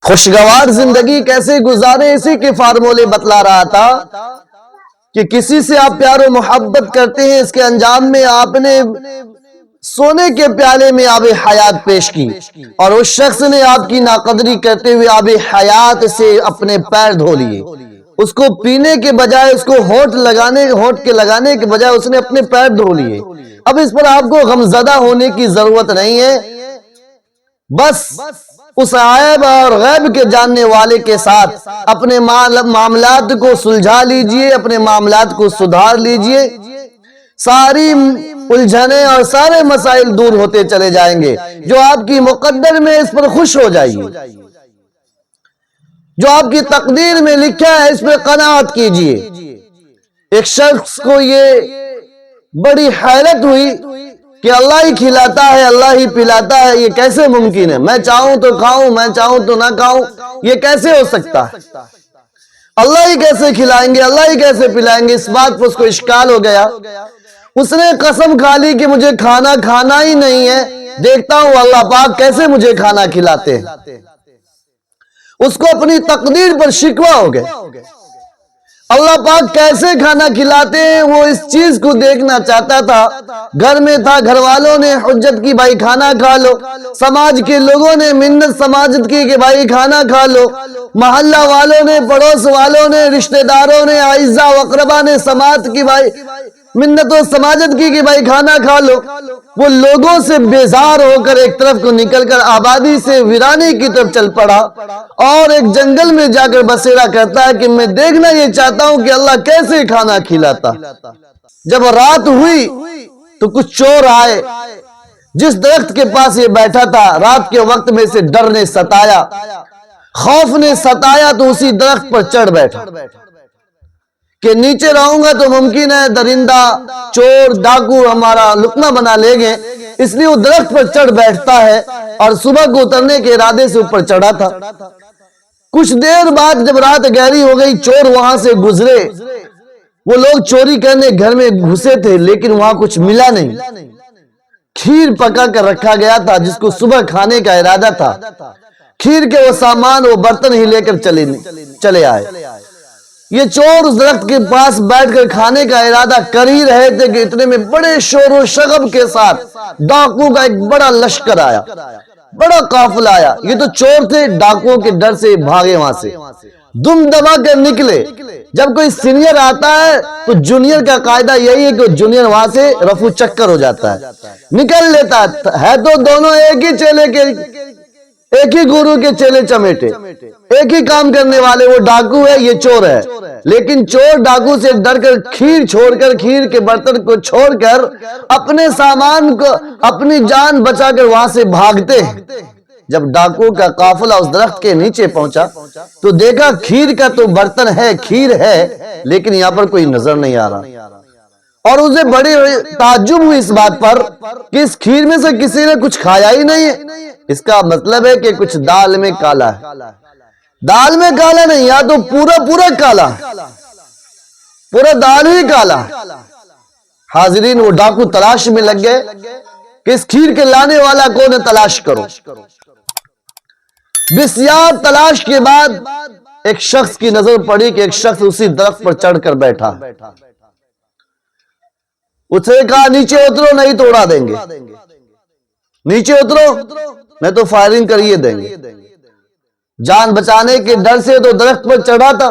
خوشگوار زندگی کیسے گزارے اسی کے فارمولے بتلا رہا تھا کہ کسی سے آپ پیار و محبت کرتے ہیں، اس کے انجام میں آپ نے سونے کے پیالے میں آب حیات پیش کی، اور اس شخص نے آپ کی ناقدری کرتے ہوئے آب حیات سے اپنے پیر دھو لیے۔ اس کو پینے کے بجائے، اس کو ہونٹ کے لگانے کے بجائے اس نے اپنے پیر دھو لیے۔ اب اس پر آپ کو غمزدہ ہونے کی ضرورت نہیں ہے، بس اس عیب اور غیب کے جاننے والے کے ساتھ اپنے معاملات کو سلجھا لیجئے، اپنے معاملات کو سدھار لیجئے، ساری الجھنیں اور سارے مسائل دور ہوتے چلے جائیں گے۔ جو آپ کی مقدر میں اس پر خوش ہو جائیے، جو آپ کی تقدیر میں لکھا ہے اس پہ قناعت کیجئے۔ ایک شخص کو یہ بڑی حیرت ہوئی کہ اللہ ہی کھلاتا ہے، اللہ ہی پلاتا ہے، یہ کیسے ممکن ہے؟ میں چاہوں تو کھاؤں، میں چاہوں تو نہ کھاؤں، یہ کیسے ہو سکتا ہے؟ اللہ ہی کیسے کھلائیں گے، اللہ ہی کیسے پلائیں گے؟ اس بات پر اس کو اشکال ہو گیا۔ اس نے قسم کھا لی کہ مجھے کھانا کھانا ہی نہیں ہے، دیکھتا ہوں اللہ پاک کیسے مجھے کھانا کھلاتے ہیں۔ اس کو اپنی تقدیر پر شکوہ ہو گیا، اللہ پاک کیسے کھانا کھلاتے ہیں وہ اس چیز کو دیکھنا چاہتا تھا۔ گھر میں تھا، گھر والوں نے حجت کی بھائی کھانا کھا لو، سماج کے لوگوں نے منت سماجت کی کہ بھائی کھانا کھا لو، محلہ والوں نے، پڑوس والوں نے، رشتہ داروں نے، اعزاء و اقربا نے سماعت کی بھائی منت و سماجت کی کہ بھائی کھانا کھا لو۔ وہ لوگوں سے بیزار ہو کر ایک طرف کو نکل کر آبادی سے ویرانے کی طرف چل پڑا، اور ایک جنگل میں جا کر بسیرا کرتا ہے کہ میں دیکھنا یہ چاہتا ہوں کہ اللہ کیسے کھانا کھلاتا۔ جب رات ہوئی تو کچھ چور آئے، جس درخت کے پاس یہ بیٹھا تھا رات کے وقت میں سے ڈر نے ستایا، خوف نے ستایا، تو اسی درخت پر چڑھ بیٹھا کہ نیچے رہوں گا تو ممکن ہے درندہ، چور، ڈاکو ہمارا لقمہ بنا لے گے، اس لیے وہ درخت پر چڑھ بیٹھتا ہے، اور صبح کو اترنے کے ارادے سے اوپر چڑھا تھا۔ کچھ دیر بعد جب رات گہری ہو گئی، چور وہاں سے گزرے۔ وہ لوگ چوری کرنے گھر میں گھسے تھے، لیکن وہاں کچھ ملا نہیں۔ کھیر پکا کر رکھا گیا تھا جس کو صبح کھانے کا ارادہ تھا۔ کھیر کے وہ سامان، وہ برتن ہی لے کر چلے آئے۔ یہ چور اس درخت کے پاس بیٹھ کر کھانے کا ارادہ کر ہی رہے تھے کہ اتنے میں بڑے شور و شغب کے ساتھ ڈاکو کا ایک بڑا لشکر آیا، بڑا قافلہ آیا۔ یہ تو چور تھے، ڈاکوؤں کے ڈر سے بھاگے وہاں سے، دم دبا کر نکلے۔ جب کوئی سینئر آتا ہے تو جونیئر کا قاعدہ یہی ہے کہ جونیئر وہاں سے رفو چکر ہو جاتا ہے، نکل لیتا ہے تو دونوں ایک ہی چیلے کے، ایک ہی گورو کے چیلے چمیٹے، ایک ہی کام کرنے والے۔ وہ ڈاکو ہے، یہ چور ہے، لیکن چور ڈاکو سے ڈر کر کھیر کے برتن کو چھوڑ کر اپنے سامان کو، اپنی جان بچا کر وہاں سے بھاگتے ہیں۔ جب ڈاکو کا قافلہ اس درخت کے نیچے پہنچا تو دیکھا کھیر کا تو برتن ہے، کھیر ہے، لیکن یہاں پر کوئی نظر نہیں آ رہا، اور اسے بڑی تعجب ہوئی اس بات پر کہ اس کھیر میں سے کسی نے کچھ کھایا ہی نہیں ہے۔ اس کا مطلب ہے کہ کچھ دال میں کالا ہے۔ دال میں کالا نہیں، یا تو پورا کالا، پورا دال ہی کالا۔ حاضرین، وہ ڈاکو تلاش میں لگ گئے کہ اس کھیر کے لانے والا کون ہے، تلاش کرو۔ بسیار تلاش کے بعد ایک شخص کی نظر پڑی کہ ایک شخص اسی درخت پر چڑھ کر بیٹھا۔ اسے کہا نیچے اترو نہیں تو اڑا دیں گے، نیچے اترو نہیں تو فائرنگ کریے دیں گے۔ جان بچانے کے ڈر سے تو درخت پر چڑھا تھا،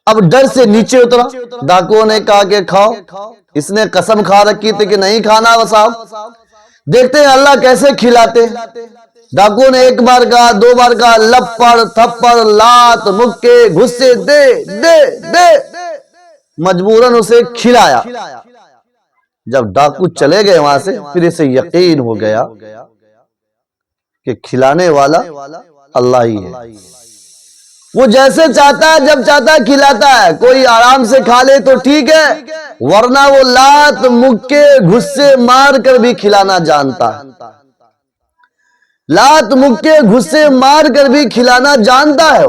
اب ڈر سے نیچے اترا۔ ڈاکو نے کہا کہ کھاؤ، اس نے قسم کھا رکھی تھی کہ نہیں کھانا صاحب، دیکھتے ہیں اللہ کیسے کھلاتے۔ ڈاکو نے ایک بار کہا، دو بار کہا، لپڑ تھپڑ لات مکے گھسے دے دے دے، مجبوراً اسے کھلایا۔ جب ڈاکو چلے گئے وہاں سے، پھر اسے یقین ہو گیا کہ کھلانے والا اللہ ہی ہے۔ وہ جیسے چاہتا ہے، جب چاہتا ہے کھلاتا ہے۔ کوئی آرام سے کھا لے تو ٹھیک ہے، ورنہ وہ لات مکے گھسے مار کر بھی کھلانا جانتا ہے، لات مکے گھسے مار کر بھی کھلانا جانتا ہے۔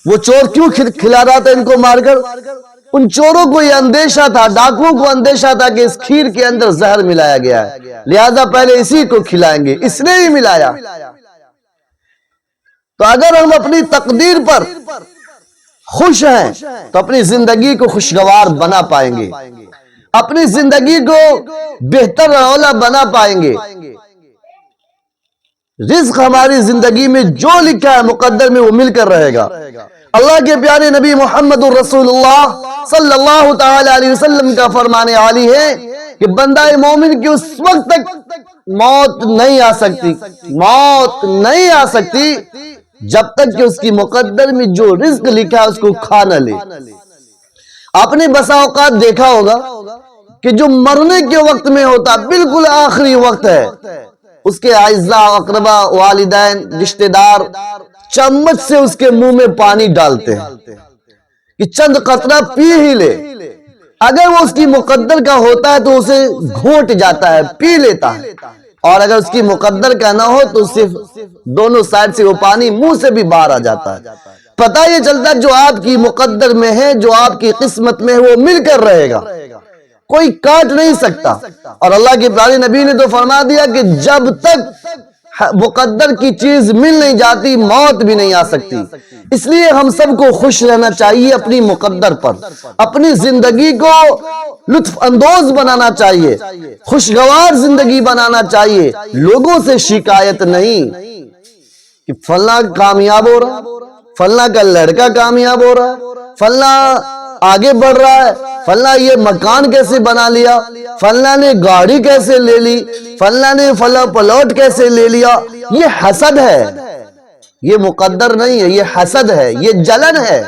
وہ چور کیوں کھلا رہا تھا ان کو مار کر؟ ان چوروں کو یہ اندیشہ تھا، ڈاکوؤں کو اندیشہ تھا کہ اس کھیر کے اندر زہر ملایا گیا ہے، لہذا پہلے اسی کو کھلائیں گے، اس نے ہی ملایا۔ تو اگر ہم اپنی تقدیر پر خوش ہیں تو اپنی زندگی کو خوشگوار بنا پائیں گے، اپنی زندگی کو بہتر رولا بنا پائیں گے۔ رزق ہماری زندگی میں جو لکھا ہے مقدر میں وہ مل کر رہے گا۔ اللہ کے پیارے نبی محمد الرسول اللہ صلی اللہ تعالی علیہ وسلم کا فرمان عالی ہے کہ بندہ مومن کی اس وقت تک موت نہیں آ سکتی، موت نہیں آ سکتی جب تک کہ اس کی مقدر میں جو رزق لکھا ہے اس کو کھا نہ لے۔ آپ نے بسا اوقات دیکھا ہوگا کہ جو مرنے کے وقت میں ہوتا بالکل آخری وقت ہے، اس کے اعزاء اقربا والدین رشتہ دار چمچ سے اس کے منہ میں پانی ڈالتے ہیں کہ چند قطرہ پی ہی لے۔ اگر وہ اس کی مقدر کا ہوتا ہے تو اسے گھونٹ جاتا ہے، پی لیتا ہے، اور اگر اس کی مقدر کا نہ ہو تو صرف دونوں سائڈ سے وہ پانی منہ سے بھی باہر آ جاتا ہے۔ پتہ یہ چلتا ہے جو آپ کی مقدر میں ہے، جو آپ کی قسمت میں ہے، وہ مل کر رہے گا، کوئی کاٹ نہیں سکتا۔ اور اللہ کے پیارے نبی نے تو فرما دیا کہ جب تک مقدر کی چیز مل نہیں جاتی موت بھی نہیں آ سکتی۔ اس لیے ہم سب کو خوش رہنا چاہیے اپنی مقدر پر، اپنی زندگی کو لطف اندوز بنانا چاہیے، خوشگوار زندگی بنانا چاہیے، لوگوں سے شکایت نہیں کہ فلاں کامیاب ہو رہا، فلاں کا لڑکا کامیاب ہو رہا، فلاں آگے بڑھ رہا ہے، فلاں یہ مکان کیسے بنا لیا، فلاں نے گاڑی کیسے لے لی، فلاں نے فلاں پلاٹ کیسے لے لیا۔ یہ حسد ہے، یہ مقدر نہیں ہے، یہ حسد ہے، یہ جلن ہے۔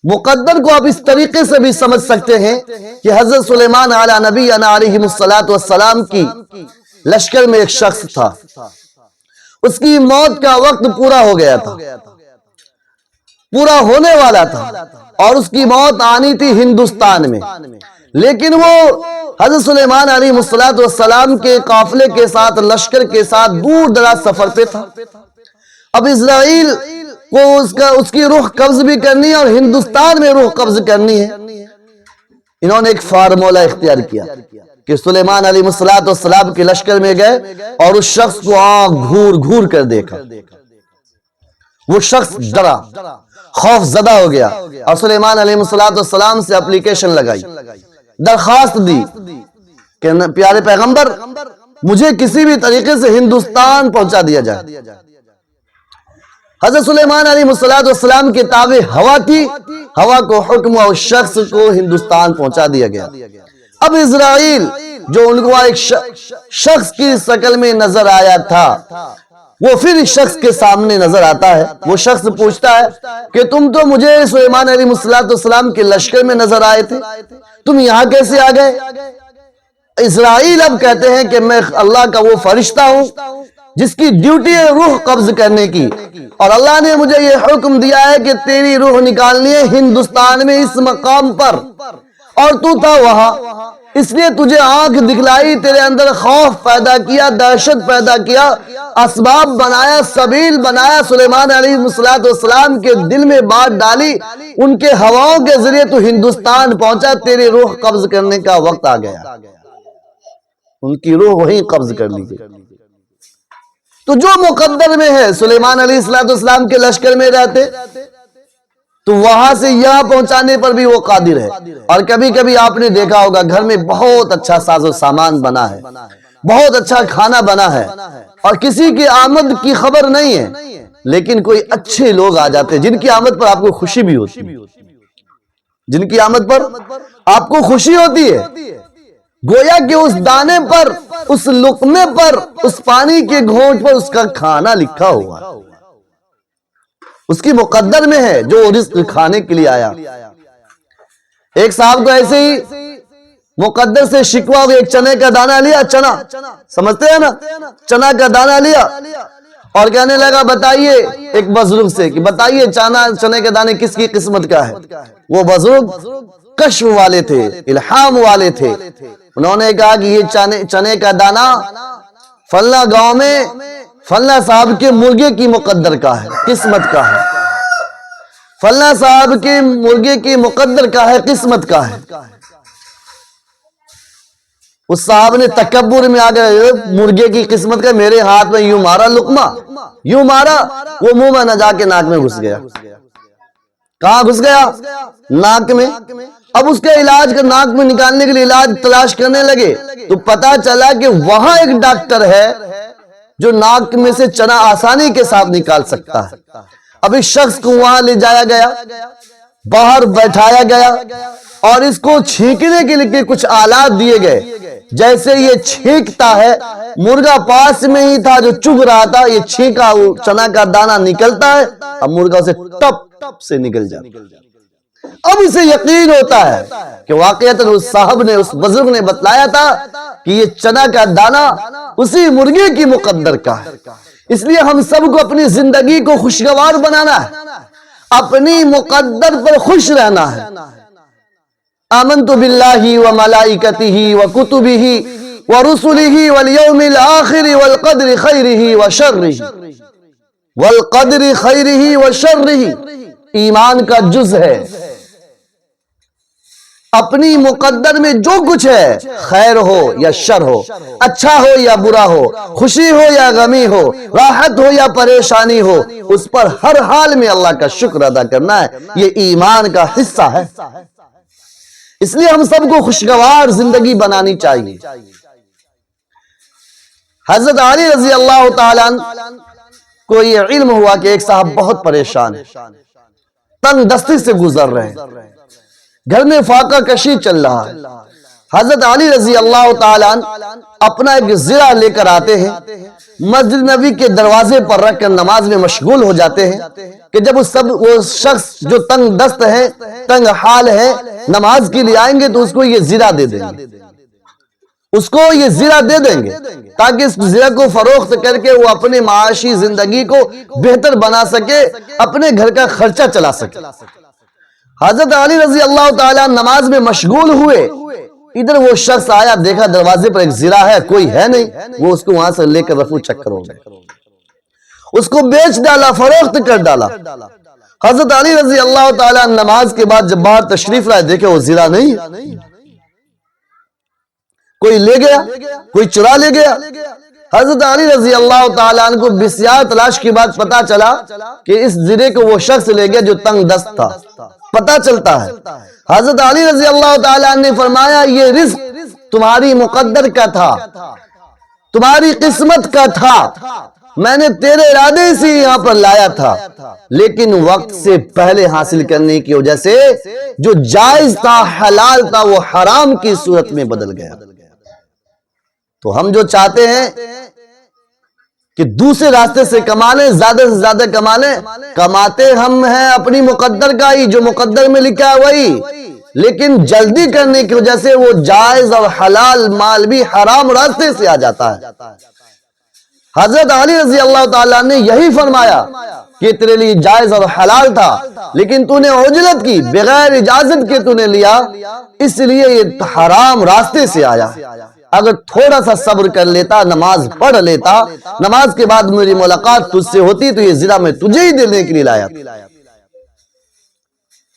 مقدر کو آپ اس طریقے سے بھی سمجھ سکتے ہیں کہ حضرت سلیمان علی نبینا علیہ السلام کی لشکر میں ایک شخص تھا، اس کی موت کا وقت پورا ہو گیا تھا، پورا ہونے والا تھا، اور اس کی موت آنی تھی ہندوستان میں، لیکن وہ حضرت سلیمان علیہ السلام کے قافلے کے ساتھ، لشکر کے ساتھ دور دراز سفر پہ تھا۔ اب اسرائیل کو اس کی روح قبض بھی کرنی ہے اور ہندوستان میں روح قبض کرنی ہے۔ انہوں نے ایک فارمولہ اختیار کیا کہ سلیمان علیہ السلام کے لشکر میں گئے اور اس شخص کو آنکھ گھور گھور کر دیکھا۔ وہ شخص ڈرا، خوف زدہ ہو گیا، اور سلیمان علیہ السلام سے اپلیکیشن لگائی، درخواست دی کہ پیارے پیغمبر مجھے کسی بھی طریقے سے ہندوستان پہنچا دیا جائے۔ حضرت سلیمان علیہ السلام کے تابع ہوا تھی، ہوا کو حکم ہوا، اس شخص کو ہندوستان پہنچا دیا گیا۔ اب اسرائیل جو ان کو ایک شخص کی شکل میں نظر آیا تھا، وہ پھر اس شخص کے سامنے نظر آتا ہے۔ وہ شخص پوچھتا ہے کہ تم تو مجھے سلیمان علیہ السلام کے لشکر میں نظر آئے تھے، تم یہاں کیسے آ گئے؟ اسرائیل اب کہتے ہیں کہ میں اللہ کا وہ فرشتہ ہوں جس کی ڈیوٹی ہے روح قبض کرنے کی، اور اللہ نے مجھے یہ حکم دیا ہے کہ تیری روح نکالنی ہے ہندوستان میں اس مقام پر، اور تو تھا وہاں، اس لیے تجھے آنکھ دکھلائی، تیرے اندر خوف پیدا کیا، دہشت پیدا کیا، اسباب بنایا، سبیل بنایا، سلیمان علیہ السلام کے دل میں بات ڈالی، ان کے ہواؤں کے ذریعے تو ہندوستان پہنچا، تیری روح قبض کرنے کا وقت آ گیا۔ ان کی روح وہیں قبض کر لی گئی۔ تو جو مقدر میں ہے، سلیمان علیہ السلام کے لشکر میں رہتے تو وہاں سے یہاں پہنچانے پر بھی وہ قادر ہے۔ اور کبھی کبھی آپ نے دیکھا ہوگا گھر میں بہت اچھا ساز و سامان بنا ہے، بہت اچھا کھانا بنا ہے، اور کسی کی آمد کی خبر نہیں ہے، لیکن کوئی اچھے لوگ آ جاتے ہیں جن کی آمد پر آپ کو خوشی بھی ہوتی ہے، جن کی آمد پر آپ کو خوشی ہوتی ہے، گویا کہ اس دانے پر، اس لقمے پر، اس پانی کے گھونٹ پر اس کا کھانا لکھا ہوا ہے، اس کی مقدر میں ہے جو رزق کھانے کے لیے آیا۔ ایک صاحب کو ایسے ہی مقدر سے شکوا ہو گیا، ایک چنے کا دانہ لیا، چنا سمجھتے ہیں نا، چنا کا دانہ لیا اور کہنے لگا بتائیے ایک بزرگ سے کہ بتائیے چنے کے دانے کس کی قسمت کا ہے۔ وہ بزرگ کشف والے تھے، الہام والے تھے، انہوں نے کہا کہ یہ چنے کا دانہ فلاں گاؤں میں فلاں صاحب کے مرغے کی مقدر کا ہے، قسمت کا ہے، فلاں صاحب کے مرغے کی مقدر کا ہے، قسمت کا ہے۔ اس صاحب نے تکبر میں آ گئے مرغے کی قسمت کا میرے ہاتھ میں یوں مارا لقمہ، یوں مارا، وہ منہ میں نہ جا کے ناک میں گھس گیا۔ کہاں گھس گیا؟ ناک میں۔ اب اس کے علاج کا ناک میں نکالنے کے لیے علاج تلاش کرنے لگے تو پتا چلا کہ وہاں ایک ڈاکٹر ہے جو ناک میں سے چنا آسانی کے ساتھ نکال سکتا ہے۔ اب اس شخص کو وہاں لے جایا گیا، باہر بیٹھایا گیا اور اس کو چھینکنے کے لیے کچھ آلات دیے گئے۔ جیسے یہ چھینکتا ہے، مرغا پاس میں ہی تھا جو چگ رہا تھا، یہ چھینکا چنا کا دانہ نکلتا ہے، اب مرغا اسے ٹپ سے نکل جاتا ہے۔ اب اسے یقین ہوتا ہے کہ واقعتاً اس صاحب نے، اس بزرگ نے بتلایا تھا کہ یہ چنا کا دانہ اسی مرغے کی مقدر کا ہے۔ اس لیے ہم سب کو اپنی زندگی کو خوشگوار بنانا ہے، اپنی مقدر پر خوش رہنا ہے۔ آمنت باللہ وملائکتہ وکتبہ ورسلہ والیوم الآخر والقدر خیرہ وشرہ، والقدر خیرہ وشرہ ایمان کا جز ہے۔ اپنی مقدر میں جو کچھ ہے، خیر ہو یا شر ہو، اچھا ہو یا برا ہو، خوشی ہو یا غمی ہو، راحت ہو یا پریشانی ہو، اس پر ہر حال میں اللہ کا شکر ادا کرنا ہے۔ یہ ایمان کا حصہ ہے۔ اس لیے ہم سب کو خوشگوار زندگی بنانی چاہیے۔ حضرت علی رضی اللہ تعالیٰ عنہ کو یہ علم ہوا کہ ایک صاحب بہت پریشان ہے، تنگ دستی سے گزر رہے ہیں، گھر میں فاقہ کشی چل رہا ہے۔ حضرت علی رضی اللہ تعالیٰ عنہ اپنا ایک زرہ لے کر آتے ہیں، مسجد نبوی کے دروازے پر رکھ کر نماز میں مشغول ہو جاتے ہیں کہ جب وہ شخص جو تنگ دست ہے، تنگ حال ہے، نماز کے لیے آئیں گے تو اس کو یہ زرہ دے دیں گے، اس کو یہ زرہ دے دیں گے تاکہ اس زرہ کو فروخت کر کے وہ اپنے معاشی زندگی کو بہتر بنا سکے، اپنے گھر کا خرچہ چلا سکے۔ حضرت علی رضی اللہ تعالیٰ نماز میں مشغول ہوئے، ادھر وہ شخص آیا، دیکھا دروازے پر ایک زرہ ہے، کوئی ہے نہیں، وہ اس کو وہاں سے لے کر رفو چکر ہو گئے، اس کو بیچ ڈالا، فروخت کر ڈالا۔ حضرت علی رضی اللہ تعالیٰ نماز کے بعد جب باہر تشریف لائے، دیکھے وہ زرہ نہیں، کوئی لے گیا، کوئی چرا لے گیا۔ حضرت علی رضی اللہ تعالیٰ عنہ کو بسیار تلاش کے بعد پتا چلا کہ اس زرے کو وہ شخص لے گیا جو تنگ دست تھا، پتا چلتا ہے۔ حضرت علی رضی اللہ تعالیٰ عنہ نے فرمایا یہ رزق تمہاری مقدر کا تھا، تمہاری قسمت کا تھا، میں نے تیرے ارادے سے یہاں پر لایا تھا، لیکن وقت سے پہلے حاصل کرنے کی وجہ سے جو جائز تھا، حلال تھا، وہ حرام کی صورت میں بدل گیا۔ تو ہم جو چاہتے ہیں کہ دوسرے راستے سے کما لیں، زیادہ سے زیادہ کما لیں، کماتے ہم ہیں اپنی مقدر کا ہی، جو مقدر میں لکھا ہے وہی، لیکن جلدی کرنے کی وجہ سے وہ جائز اور حلال مال بھی حرام راستے سے آ جاتا ہے۔ حضرت علی رضی اللہ تعالیٰ نے یہی فرمایا کہ تیرے لیے جائز اور حلال تھا، لیکن تو نے عجلت کی، بغیر اجازت کے تو نے لیا، اس لیے یہ حرام راستے سے آیا۔ اگر تھوڑا سا صبر کر لیتا، نماز پڑھ لیتا، نماز کے بعد میری ملاقات تجھ سے ہوتی تو یہ زرہ میں تجھے ہی دینے کے لیے لایا تھا۔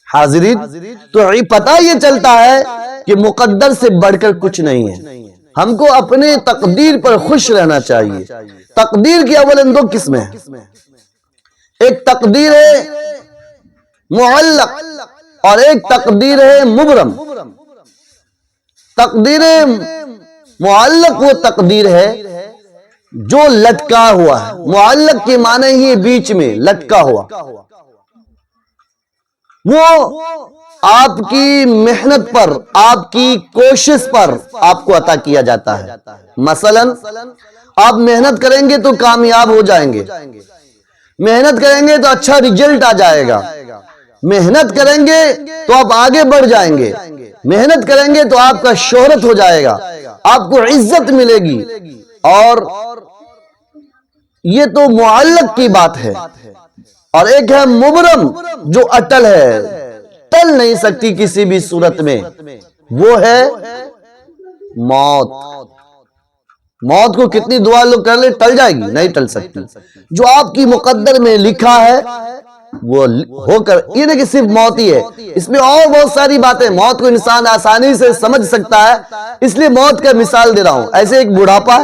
حاضرین، تو پتہ یہ چلتا ہے کہ مقدر سے بڑھ کر کچھ نہیں ہے۔ ہم کو اپنے تقدیر پر خوش رہنا چاہیے۔ تقدیر کی اولن دو قسمیں ہیں، ایک تقدیر ہے معلق اور ایک تقدیر ہے مبرم۔ تقدیر معلق وہ تقدیر ہے جو لٹکا ہوا ہے، معلق کے معنی ہی بیچ میں لٹکا ہوا، وہ آپ کی محنت پر، آپ کی کوشش پر آپ کو عطا کیا جاتا ہے۔ مثلا آپ محنت کریں گے تو کامیاب ہو جائیں گے، محنت کریں گے تو اچھا ریزلٹ آ جائے گا، محنت کریں گے تو آپ آگے بڑھ جائیں گے، محنت کریں گے تو آپ کا شہرت ہو جائے گا، آپ کو عزت ملے گی۔ اور یہ تو معلق کی بات ہے، اور ایک ہے مبرم جو اٹل ہے، ٹل نہیں سکتی کسی بھی صورت میں، وہ ہے موت۔ موت کو کتنی دعا لوگ کر لے ٹل جائے گی؟ نہیں ٹل سکتی۔ جو آپ کی مقدر میں لکھا ہے وہ ہو کر یہ نہیں کہ صرف موت ہی ہے، اس میں اور بہت ساری باتیں، موت کو انسان آسانی سے سمجھ سکتا ہے، اس لیے موت کا مثال دے رہا ہوں۔ ایسے ایک بڑھاپا،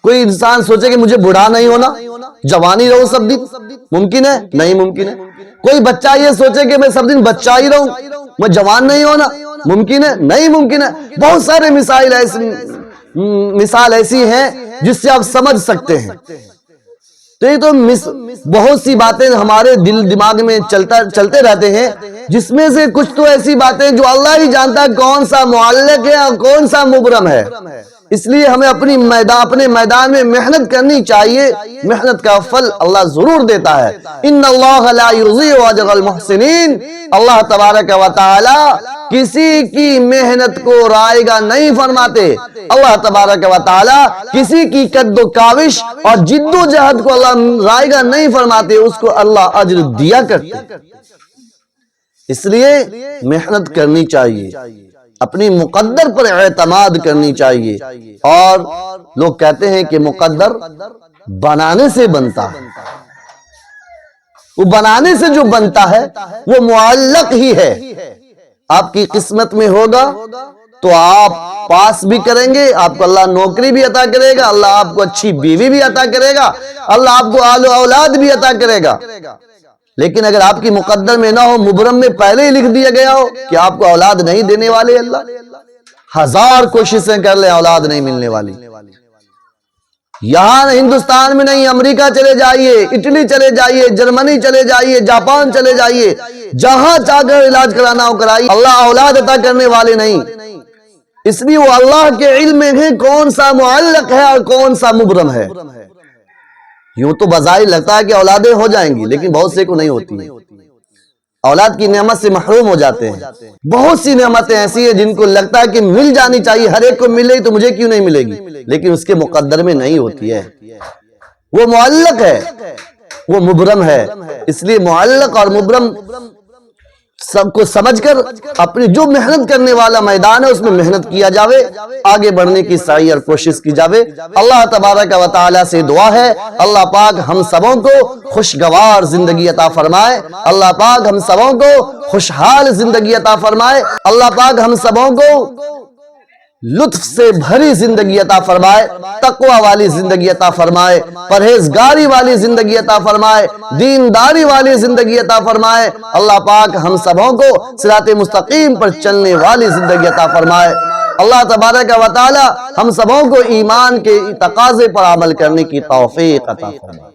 کوئی انسان سوچے کہ مجھے بوڑھا نہیں ہونا، جوانی رہوں سب دن، ممکن ہے؟ نہیں ممکن ہے۔ کوئی بچہ یہ سوچے کہ میں سب دن بچہ ہی رہوں، میں جوان نہیں ہونا، ممکن ہے؟ نہیں ممکن ہے۔ بہت سارے مثال ایسی ہیں جس سے آپ سمجھ سکتے ہیں۔ تو یہ تو بہت سی باتیں ہمارے دل دماغ میں چلتے رہتے ہیں، جس میں سے کچھ تو ایسی باتیں جو اللہ ہی جانتا ہے کون سا معلق ہے اور کون سا مبرم ہے۔ اس لیے ہمیں اپنے میدان میں محنت کرنی چاہیے، محنت کا پھل اللہ ضرور دیتا ہے۔ ان اللہ لا یضیع اجر المحسنین، اللہ تبارک و تعالی کسی کی محنت کو رائے گا نہیں فرماتے۔ اللہ تبارک و تعالی کسی کی قد و کاوش اور جد و جہد کو اللہ رائے گا نہیں فرماتے، اس کو اللہ اجر دیا کرتے۔ اس لیے محنت کرنی چاہیے، اپنی مقدر پر اعتماد کرنی چاہیے۔ اور لوگ کہتے ہیں کہ مقدر بنانے سے بنتا ہے، وہ بنانے سے جو بنتا ہے وہ معلق ہی ہے۔ آپ کی قسمت میں ہوگا تو آپ پاس بھی کریں گے، آپ کو اللہ نوکری بھی عطا کرے گا، اللہ آپ کو اچھی بیوی بھی عطا کرے گا، اللہ آپ کو آل و اولاد بھی عطا کرے گا۔ لیکن اگر آپ کی مقدر میں نہ ہو، مبرم میں پہلے ہی لکھ دیا گیا ہو کہ آپ کو اولاد نہیں دینے والے اللہ، ہزار کوششیں کر لیں اولاد نہیں ملنے والی۔ یہاں ہندوستان میں نہیں، امریکہ چلے جائیے، اٹلی چلے جائیے، جرمنی چلے جائیے، جاپان چلے جائیے، جہاں چاہ کر علاج کرانا ہو کرائیے، اللہ اولاد عطا کرنے والے نہیں۔ اس لیے وہ اللہ کے علم میں ہے کون سا معلق ہے اور کون سا مبرم ہے۔ یوں تو بظاہر لگتا ہے کہ اولادیں ہو جائیں گی، لیکن بہت سے کو نہیں ہوتی ہیں، اولاد کی نعمت سے محروم ہو جاتے ہیں۔ بہت سی نعمتیں ایسی ہیں جن کو لگتا ہے کہ مل جانی چاہیے، ہر ایک کو ملے تو مجھے کیوں نہیں ملے گی، لیکن اس کے مقدر میں نہیں ہوتی ہے، وہ معلق ہے، وہ مبرم ہے۔ اس لیے معلق اور مبرم سب کو سمجھ کر اپنی جو محنت کرنے والا میدان ہے اس میں محنت کیا جاوے، آگے بڑھنے کی سعی اور کوشش کی جاوے۔ اللہ تبارک و تعالی سے دعا ہے اللہ پاک ہم سبوں کو خوشگوار زندگی عطا فرمائے، اللہ پاک ہم سبوں کو خوشحال زندگی عطا فرمائے، اللہ پاک ہم سبوں کو لطف سے بھری زندگی عطا فرمائے، تقوی والی زندگی عطا فرمائے، پرہیزگاری والی زندگی عطا فرمائے، دینداری والی زندگی عطا فرمائے۔ اللہ پاک ہم سبوں کو صراط مستقیم پر چلنے والی زندگی عطا فرمائے۔ اللہ تبارک و تعالی ہم سبوں کو ایمان کے تقاضے پر عمل کرنے کی توفیق عطا فرمائے۔